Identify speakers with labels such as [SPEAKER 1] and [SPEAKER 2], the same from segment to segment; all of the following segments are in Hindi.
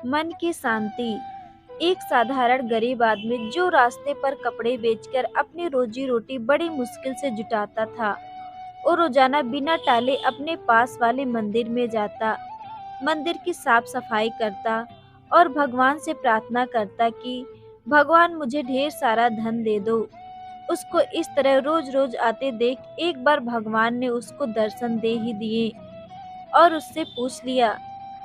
[SPEAKER 1] मन की शांति। एक साधारण गरीब आदमी जो रास्ते पर कपड़े बेचकर अपनी रोजी रोटी बड़ी मुश्किल से जुटाता था, वो रोजाना बिना टाले अपने पास वाले मंदिर में जाता, मंदिर की साफ सफाई करता और भगवान से प्रार्थना करता कि भगवान मुझे ढेर सारा धन दे दो। उसको इस तरह रोज रोज आते देख एक बार भगवान ने उसको दर्शन दे ही दिए और उससे पूछ लिया,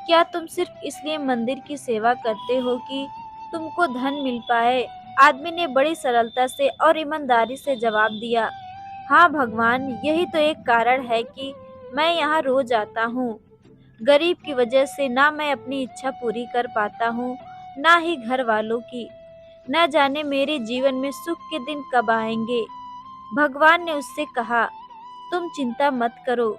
[SPEAKER 1] क्या तुम सिर्फ इसलिए मंदिर की सेवा करते हो कि तुमको धन मिल पाए? आदमी ने बड़ी सरलता से और ईमानदारी से जवाब दिया, हाँ भगवान, यही तो एक कारण है कि मैं यहाँ रोज आता हूँ। गरीब की वजह से ना मैं अपनी इच्छा पूरी कर पाता हूँ, ना ही घर वालों की। न जाने मेरे जीवन में सुख के दिन कब आएंगे। भगवान ने उससे कहा, तुम चिंता मत करो,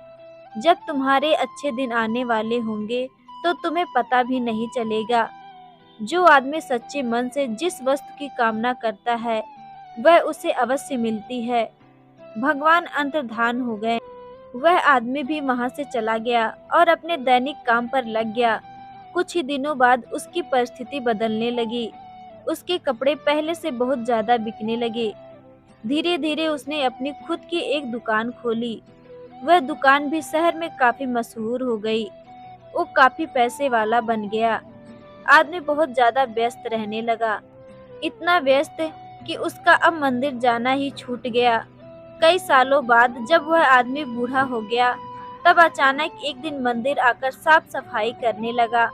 [SPEAKER 1] जब तुम्हारे अच्छे दिन आने वाले होंगे तो तुम्हें पता भी नहीं चलेगा। जो आदमी सच्चे मन से जिस वस्तु की कामना करता है वह उसे अवश्य मिलती है। भगवान अंतर्धान हो गए। वह आदमी भी वहां से चला गया और अपने दैनिक काम पर लग गया। कुछ ही दिनों बाद उसकी परिस्थिति बदलने लगी। उसके कपड़े पहले से बहुत ज्यादा बिकने लगे। धीरे धीरे उसने अपनी खुद की एक दुकान खोली। वह दुकान भी शहर में काफी मशहूर हो गई। वो काफी पैसे वाला बन गया। आदमी बहुत ज्यादा व्यस्त रहने लगा, इतना व्यस्त कि उसका अब मंदिर जाना ही छूट गया। कई सालों बाद जब वह आदमी बूढ़ा हो गया, तब अचानक एक दिन मंदिर आकर साफ सफाई करने लगा।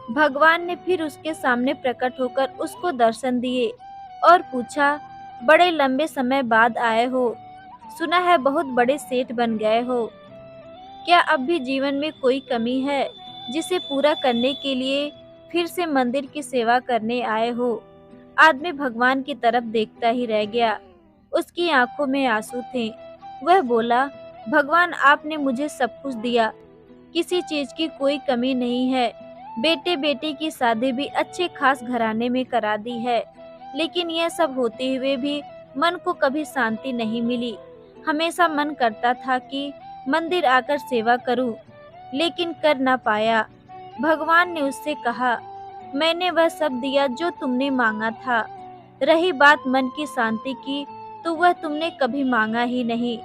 [SPEAKER 1] भगवान ने फिर उसके सामने प्रकट होकर उसको दर्शन दिए और पूछा, बड़े लंबे समय बाद आए हो, सुना है बहुत बड़े सेठ बन गए हो। क्या अब भी जीवन में कोई कमी है जिसे पूरा करने के लिए फिर से मंदिर की सेवा करने आए हो? आदमी भगवान की तरफ देखता ही रह गया। उसकी आंखों में आंसू थे। वह बोला, भगवान, आपने मुझे सब कुछ दिया, किसी चीज की कोई कमी नहीं है। बेटे बेटी की शादी भी अच्छे खास घराने में करा दी है, लेकिन यह सब होते हुए भी मन को कभी शांति नहीं मिली। हमेशा मन करता था कि मंदिर आकर सेवा करूं, लेकिन कर ना पाया। भगवान ने उससे कहा, मैंने वह सब दिया जो तुमने मांगा था। रही बात मन की शांति की, तो वह तुमने कभी मांगा ही नहीं।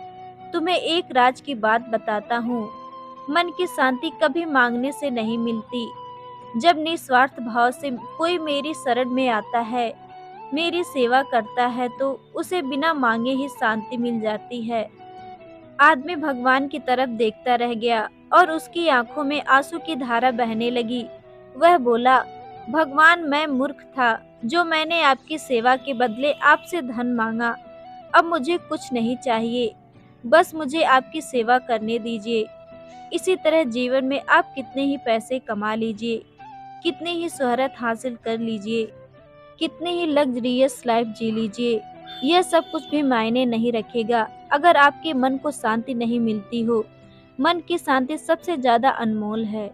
[SPEAKER 1] तुम्हें एक राज की बात बताता हूँ, मन की शांति कभी मांगने से नहीं मिलती। जब निस्वार्थ भाव से कोई मेरी शरण में आता है, मेरी सेवा करता है, तो उसे बिना मांगे ही शांति मिल जाती है। आदमी भगवान की तरफ देखता रह गया और उसकी आंखों में आंसू की धारा बहने लगी। वह बोला, भगवान, मैं मूर्ख था जो मैंने आपकी सेवा के बदले आपसे धन मांगा। अब मुझे कुछ नहीं चाहिए, बस मुझे आपकी सेवा करने दीजिए। इसी तरह जीवन में आप कितने ही पैसे कमा लीजिए, कितनी ही शोहरत हासिल कर लीजिए, कितनी ही लग्जरियस लाइफ जी लीजिए, यह सब कुछ भी मायने नहीं रखेगा अगर आपके मन को शांति नहीं मिलती हो। मन की शांति सबसे ज्यादा अनमोल है।